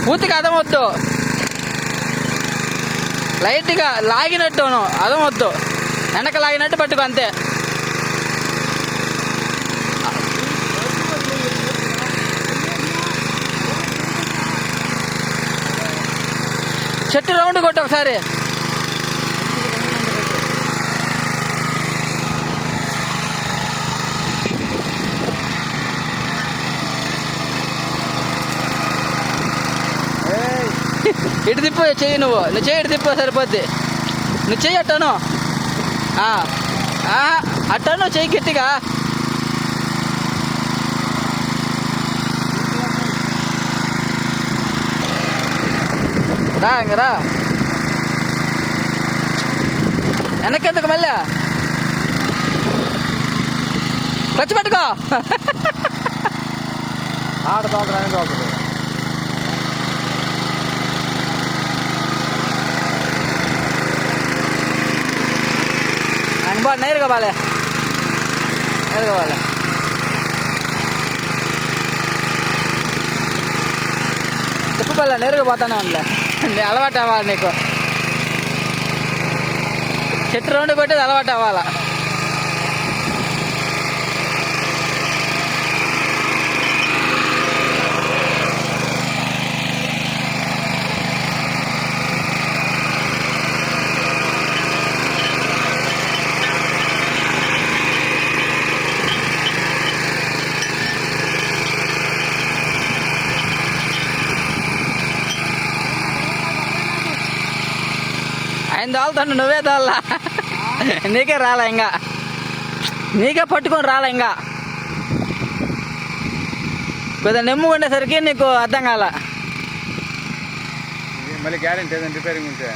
పూర్తిగా అదమొద్దు, లైట్గా లాగినట్టును, అదమొద్దు, వెనక లాగినట్టు పట్టుకో అంతే. చెట్టు రౌండ్ కొట్టు ఒకసారి. ఇటు తిప్పు చెయ్యి, నువ్వు చెయ్యి ఇటు తిప్పు సరిపోద్ది. నువ్వు చెయ్యి అట్టాను, అట్టాను చెయ్యి గట్టిగా. రా ఇంక రా, వెనక్కెందుకు మళ్ళీ ఖర్చు పెట్టుకో. బా నేరుగా బాలే, నేరుగా బాలే. తిప్పుకోలే, నేరుగా పోతానే ఉండలే, అలవాటు అవ్వాలి నీకు. చెట్టు రౌండ్ కొట్టేది అలవాటు అవ్వాలా. ఆయన తోలుతాను, నువ్వే తోలా. నీకే రాలా ఇంకా, నీకే పట్టుకొని రాలా ఇంకా. కొద్దిగా నెమ్ము ఉండేసరికి నీకు అర్థం కాల. మళ్ళీ గ్యారెంటీ ఏదైనా రిపేరింగ్ ఉంటే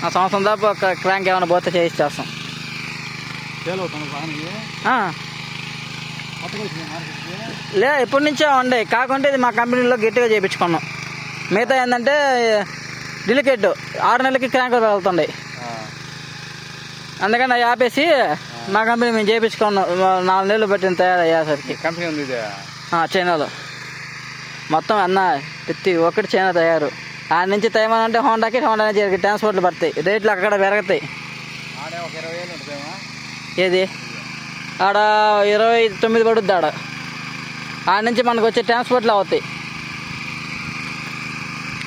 ఆ సంవత్సరం దాకా ఒక క్రాంక్ ఏమైనా పోతే చేయిస్తాం. లే ఎప్పటి నుంచో ఉండే, కాకుంటే ఇది మా కంపెనీలో గట్టిగా చేయించుకున్నాం. మిగతా ఏంటంటే డెలికేట్ 6 నెలలకి క్రాంక్ వెళ్తుండే, అందుకని అవి ఆపేసి మా కంపెనీ మేము చేయించుకున్నాం. 4 నెలలు పట్టిన తయారయ్యేసరికి. కంపెనీ ఉంది చైనాలో మొత్తం అన్న ప్రతి ఒక్కటి చైనా తయారు. ఆ నుంచి తేమనంటే హోండా నుంచి ట్రాన్స్పోర్ట్లు పడతాయి, రేట్లు అక్కడ పెరుగుతాయి. ఏది ఆడ 29 పడుద్ది ఆడ. ఆడ నుంచి మనకు వచ్చే ట్రాన్స్పోర్ట్లు అవుతాయి.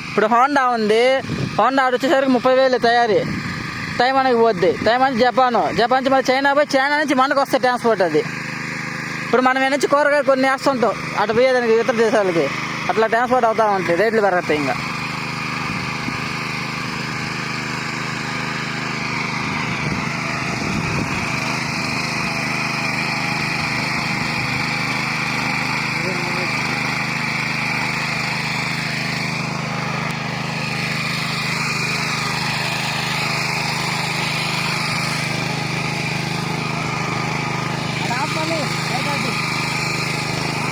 ఇప్పుడు హోండా ఉంది, హోండా ఆడ వచ్చేసరికి 30,000 తయారీ. తైవాన్కి పోద్ది, తైవాన్ నుంచి జపాన్ నుంచి మరి చైనా పోయి, చైనా నుంచి మనకు వస్తాయి ట్రాన్స్పోర్ట్. అది ఇప్పుడు మనం నుంచి కూరగాయలు కొన్ని వేస్తుంటాం అటు పోయేదానికి ఇతర దేశాలకి, అట్లా ట్రాన్స్పోర్ట్ అవుతూ ఉంటాయి, రేట్లు పెరుగుతాయి. ఇంకా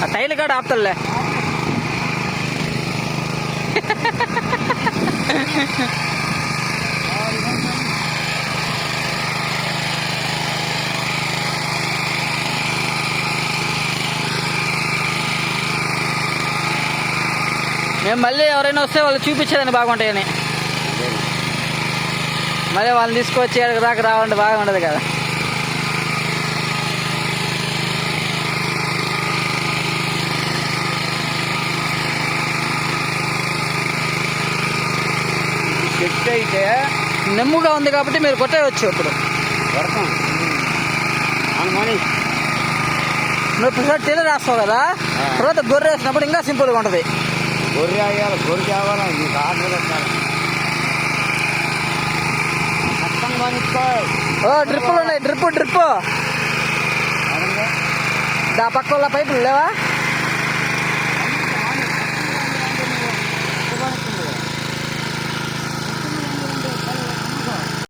ఆ టైల్ కాడ ఆపుతలే. మేము మళ్ళీ ఎవరైనా వస్తే వాళ్ళు చూపించేదని బాగుంటాయని, మళ్ళీ వాళ్ళని తీసుకొచ్చి దాకా రావండి బాగుండదు కదా. చెట్టు అయితే నెమ్ముగా ఉంది కాబట్టి మీరు కొట్టేయచ్చు. ఇప్పుడు వర్షం అనుమాని నువ్వు ప్రసాద్ టైలర్ రాస్తావు కదా, తర్వాత గొర్రె వేసినప్పుడు ఇంకా సింపుల్గా ఉంటుంది. గొర్రె అయ్యాలి, గొర్రె కావాలా, నీకు ఆర్డర్ పెట్టాలి. డ్రిప్పులు ఉన్నాయి, డ్రిప్పు దా పక్క పైపులు లేవా?